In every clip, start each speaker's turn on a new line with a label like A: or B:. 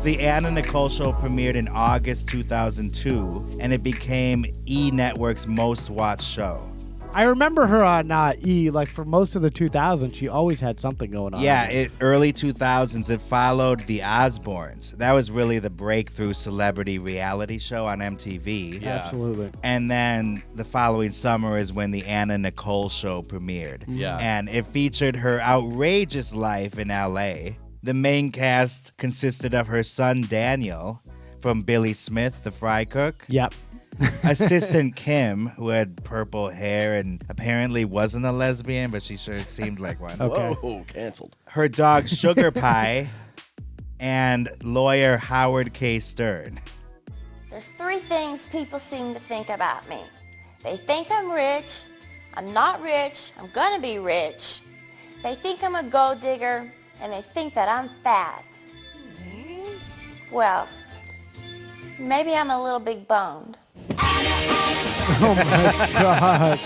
A: The Anna Nicole Show premiered in August 2002, and it became E! Network's most watched show.
B: I remember her on E! Like for most of the 2000s, she always had something going on.
A: Yeah, early 2000s, it followed The Osbournes. That was really the breakthrough celebrity reality show on MTV.
B: Yeah. Absolutely.
A: And then the following summer is when the Anna Nicole Show premiered.
C: Yeah.
A: And it featured her outrageous life in LA. The main cast consisted of her son Daniel from Billy Smith, the fry cook.
B: Yep.
A: Assistant Kim, who had purple hair and apparently wasn't a lesbian, but she sure seemed like one.
B: Okay.
C: Whoa, canceled.
A: Her dog Sugar Pie, and lawyer Howard K. Stern.
D: There's three things people seem to think about me. They think I'm rich, I'm not rich, I'm gonna be rich. They think I'm a gold digger, and they think that I'm fat. Well, maybe I'm a little big boned.
B: Oh my God.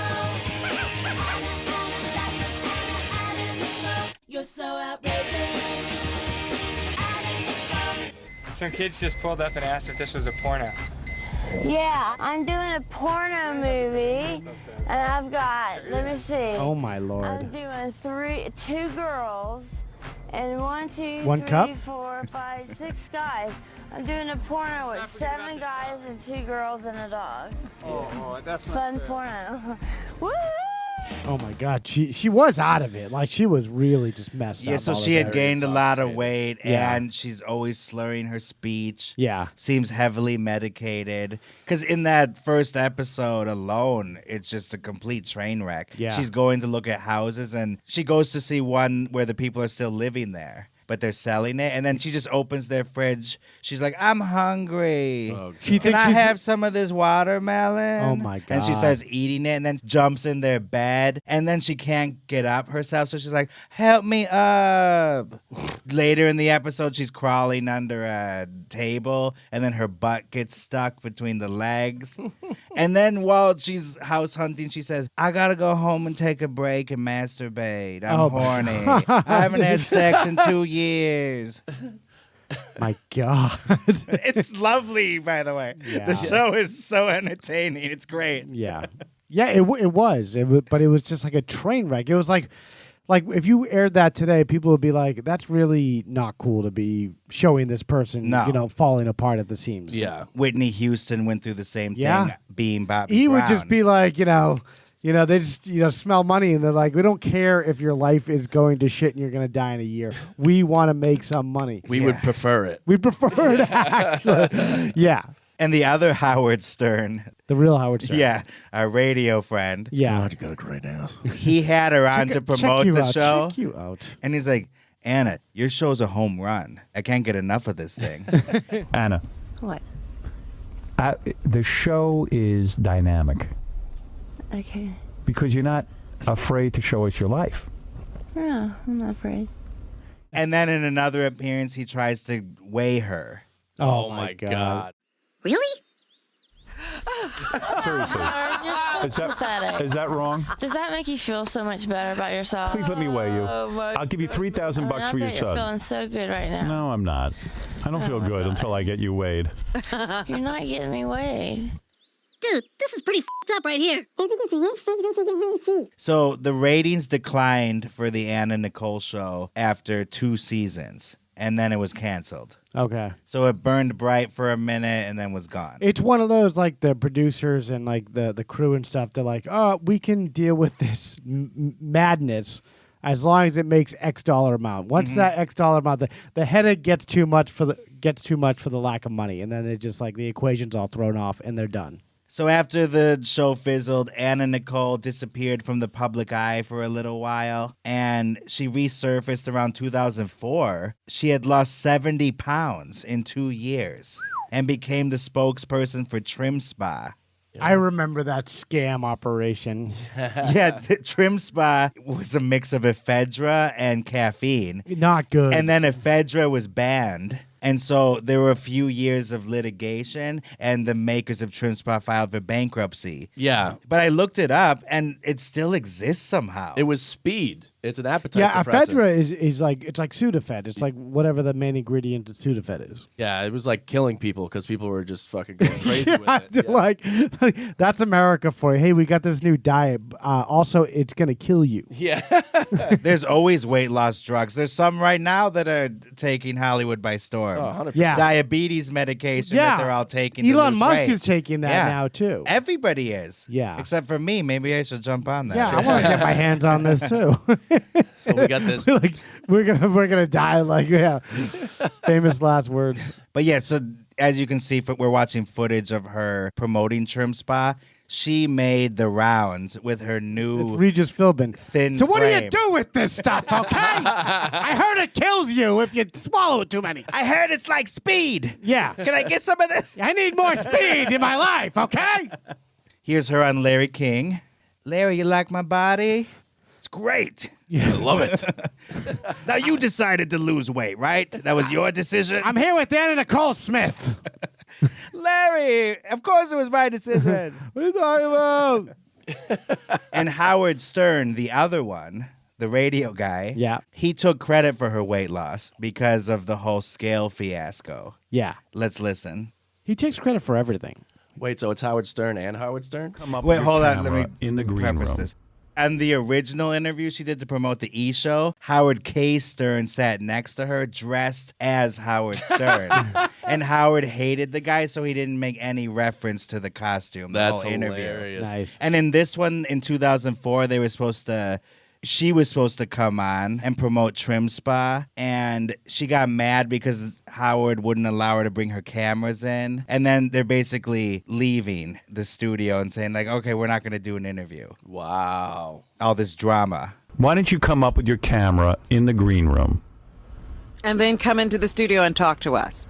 D: You're so outrageous.
E: Some kids just pulled up and asked if this was a porno.
D: Yeah, I'm doing a porno movie, and I've got, let me see.
B: Oh my Lord.
D: I'm doing two girls, and one
B: cup?
D: 6 guys. I'm doing a porno with 7 guys and 2 girls and a dog.
E: Oh, that's
D: Fun porno. Woo!
B: Oh my God. She was out of it. Like she was really just messed up.
A: Yeah, so
B: all the
A: she had
B: time.
A: gained a lot of weight,
B: Yeah.
A: and she's always slurring her speech.
B: Yeah.
A: Seems heavily medicated. Because in that first episode alone, it's just a complete train wreck.
B: Yeah.
A: She's going to look at houses, and she goes to see one where the people are still living there, but they're selling it. And then she just opens their fridge. She's like, I'm hungry.
C: Oh,
B: She
A: Can
B: thinks
A: I
B: she's-
A: have some of this watermelon?
B: Oh, my
A: And she
B: God.
A: starts eating it and then jumps in their bed. And then she can't get up herself. So she's like, help me up. Later in the episode, she's crawling under a table. And then her butt gets stuck between the legs. And then while she's house hunting, she says, I got to go home and take a break and masturbate. I'm
B: Oh,
A: horny. I haven't had sex in 2 years.
B: My God.
A: It's lovely, by the way.
B: Yeah.
A: The show is so entertaining. It's great.
B: Yeah. Yeah, it was. But it was just like a train wreck. It was like if you aired that today, people would be like, that's really not cool to be showing this person,
A: No.
B: falling apart at the seams.
C: Yeah.
A: Whitney Houston went through the same
B: Yeah.
A: thing being Bobby
B: He
A: Brown.
B: would just be like, they just, smell money and they're like, we don't care if your life is going to shit and you're going to die in a year. We want to make some money.
C: We would prefer it.
B: We prefer it, actually. Yeah.
A: And the other Howard Stern,
B: The real Howard Stern.
A: yeah, our radio friend,
B: Yeah.
C: God, you got a great ass.
A: he had her on to promote
B: check you
A: the
B: out,
A: show.
B: Check you out.
A: And he's like, Anna, your show's a home run. I can't get enough of this thing.
F: Anna,
D: What?
F: the show is dynamic
D: Okay.
F: because you're not afraid to show us your life.
D: No, I'm not afraid.
A: And then in another appearance, he tries to weigh her.
B: Oh, my God.
G: Really?
F: Seriously.
D: You're so pathetic.
F: Is that wrong?
D: Does that make you feel so much better about yourself?
F: Please let me weigh you. I'll give you $3,000
D: I
F: for your
D: bet you're
F: son.
D: feeling so good right now.
F: No, I'm not. I don't feel good until I get you weighed.
D: You're not getting me weighed.
G: Dude, this is pretty f***ed up right here.
A: So the ratings declined for the Anna Nicole Show after 2 seasons, and then it was canceled.
B: Okay.
A: So it burned bright for a minute and then was gone.
B: It's one of those, like, the producers and, like, the crew and stuff. They're like, oh, we can deal with this madness as long as it makes X dollar amount. Once that X dollar amount, the headache gets too much for the lack of money. And then it just, like, the equation's all thrown off and they're done.
A: So after the show fizzled, Anna Nicole disappeared from the public eye for a little while, and she resurfaced around 2004. She had lost 70 pounds in 2 years and became the spokesperson for Trimspa.
B: I remember that scam operation.
A: Yeah, the Trimspa was a mix of ephedra and caffeine.
B: Not good.
A: And then ephedra was banned. And so there were a few years of litigation, and the makers of Trimspa filed for bankruptcy.
C: Yeah.
A: But I looked it up, and it still exists somehow.
C: It was speed. It's an appetite
B: Yeah,
C: suppressant.
B: ephedra is like it's like Sudafed. It's like whatever the main ingredient of Sudafed is.
C: Yeah, it was like killing people because people were just fucking going crazy with it. Yeah.
B: Like that's America for you. Hey, we got this new diet. Also, it's gonna kill you.
C: Yeah.
A: There's always weight loss drugs. There's some right now that are taking Hollywood by storm.
C: Oh, 100%.
B: Yeah.
A: Diabetes medication that they're all taking. to
B: Elon
A: lose
B: Musk
A: weight.
B: is taking that now too.
A: Everybody is.
B: Yeah.
A: Except for me. Maybe I should jump on that.
B: Yeah, I want to get my hands on this too.
C: So we got this.
B: Like we're gonna die. Like famous last words.
A: But yeah, so as you can see, we're watching footage of her promoting Trimspa. She made the rounds with her new
B: It's Regis Philbin.
A: thin
B: So what do you
A: frame.
B: do with this stuff? Okay, I heard it kills you if you swallow it too many.
A: I heard it's like speed.
B: Yeah,
A: Can I get some of this?
B: I need more speed in my life. Okay.
A: Here's her on Larry King. Larry, you like my body? It's great.
C: I love it.
A: Now you decided to lose weight, right? That was your decision?
B: I'm here with Nicole Smith.
A: Larry, of course it was my decision.
B: What are you talking about?
A: And Howard Stern, the other one, the radio guy,
B: Yeah.
A: he took credit for her weight loss because of the whole scale fiasco.
B: Yeah,
A: Let's listen.
B: he takes credit for everything.
C: Wait, so it's Howard Stern and Howard Stern?
F: Come up
A: Wait,
F: with
A: hold
F: your
A: on. Let me
F: camera in the green
A: preface
F: room.
A: this. On the original interview she did to promote the E! Show, Howard K. Stern sat next to her dressed as Howard Stern. And Howard hated the guy, so he didn't make any reference to the costume the
C: That's
A: whole interview.
C: hilarious.
B: Nice.
A: And in this one, in 2004, she was supposed to come on and promote Trimspa, and she got mad because Howard wouldn't allow her to bring her cameras in. And then they're basically leaving the studio and saying, like, okay, we're not going to do an interview.
C: Wow.
A: All this drama.
F: Why don't you come up with your camera in the green room?
H: And then come into the studio and talk to us.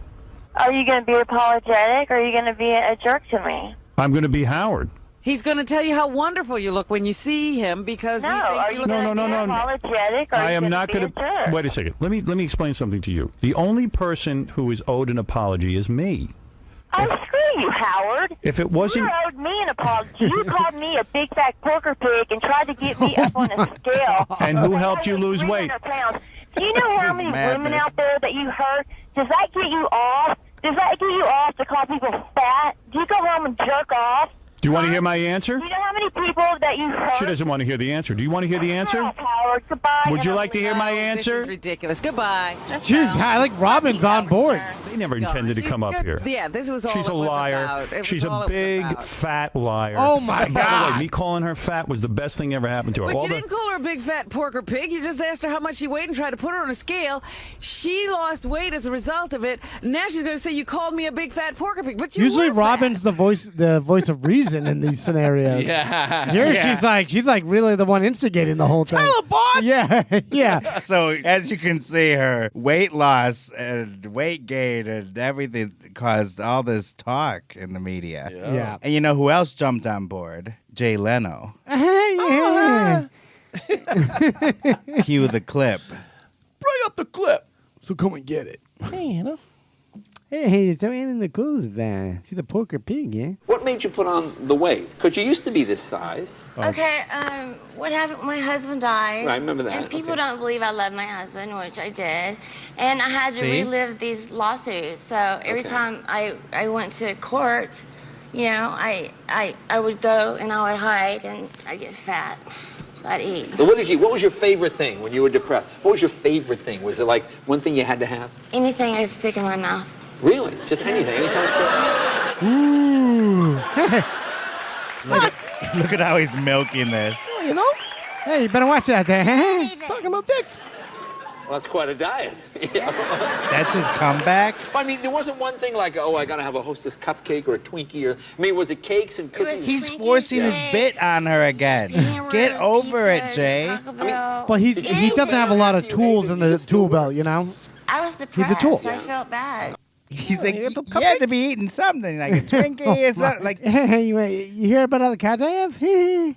D: Are you going to be apologetic, or are you going to be a jerk to me?
F: I'm going to be Howard.
H: He's going to tell you how wonderful you look when you see him because
D: No,
H: he
D: are
H: thinks
D: you
H: you look.
F: No, no, no, no.
D: apologetic, or
F: I
D: are you
F: am
D: gonna
F: not
D: be
F: going
D: a jerk?
F: Wait a second. Let me explain something to you. The only person who is owed an apology is me.
D: Oh, screw you, Howard.
F: If it wasn't,
D: You owed me an apology. You called me a big fat porker pig and tried to get me up on a scale.
F: and who
D: I
F: helped you
D: weighed
F: lose weight?
D: 300 pounds. Do you know
A: This
D: how
A: is
D: many
A: madness.
D: women out there that you hurt? Does that get you off? Does that get you off to call people fat? Do you go home and jerk off?
F: Do you want to hear my answer?
D: Do you know how many people that you hurt?
F: She doesn't want to hear the answer. Do you want to hear the answer?
D: Shut up, Howard. Goodbye.
F: Would you
D: and
F: like to hear my
H: This
F: answer?
H: is ridiculous. Goodbye.
B: Jeez, I like Robin's on board.
F: They never intended to come up here.
H: Yeah, this was all
F: She's
H: it
F: a
H: was
F: liar.
H: about. It was
F: She's
H: all
F: a
H: it was
F: big,
H: about.
F: fat liar.
B: Oh, my
F: And by the
B: God.
F: way, me calling her fat was the best thing ever happened to her.
H: But
F: All
H: you
F: the-
H: didn't call her a big fat porker pig. You just asked her how much she weighed and tried to put her on a scale. She lost weight as a result of it. Now she's going to say you called me a big fat porker pig. But you
B: Usually
H: were fat.
B: Robin's the voice of reason in these scenarios.
C: Yeah.
B: Here she's like really the one instigating the whole thing.
A: Tell her, boss!
B: Yeah, yeah.
A: So as you can see, her weight loss and weight gain and everything caused all this talk in the media.
B: Yeah.
A: And you know who else jumped on board? Jay Leno.
B: Yeah.
A: Cue the clip.
C: Bring up the clip.
B: So come and get it.
C: Hey, you know.
B: Hey, it's in the clothes there. She's the porker pig, yeah?
I: What made you put on the weight? Because you used to be this size.
D: Okay, what happened? My husband died.
I: Right, I remember that.
D: And people
I: Okay.
D: don't believe I love my husband, which I did. And I had to
A: See?
D: relive these lawsuits. So every
I: Okay.
D: time I went to court, you know, I would go and I would hide and I'd get fat. So I'd eat.
I: So what was your favorite thing when you were depressed? What was your favorite thing? Was it like one thing you had to have?
D: Anything I'd stick in my mouth.
I: Really? Just anything? Anytime?
B: Ooh.
A: Look at how he's milking this.
B: You know? Hey, you better watch that there. Talking about dicks.
I: Well, that's quite a diet. Yeah.
A: That's his comeback.
I: I mean, there wasn't one thing like, oh, I got to have a Hostess cupcake or a Twinkie. Or I mean, was it cakes and
D: It was
I: cookies?
A: He's
D: Twinkies,
A: forcing his
D: cakes,
A: bit on her again.
D: Hamburgers,
A: Get over it,
D: pizzas,
A: Jay.
D: Taco Bell.
B: But he doesn't have a lot of tools in the tool belt, you know?
D: I was
B: a
D: depressed.
B: tool.
D: I felt bad.
A: He's like, you had to be eating something, like a Twinkie or something. Like,
B: Hey, you hear about other cars I have? You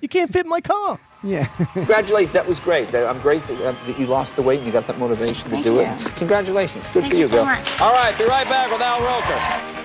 B: can't fit in my car. Yeah.
I: Congratulations, that was great. I'm great that you lost the weight and you got that motivation to
D: Thank
I: do
D: you.
I: it. Congratulations. Good
D: Thank
I: for
D: you
I: you,
D: so
I: girl.
D: much.
I: All right, be right back with Al Roker.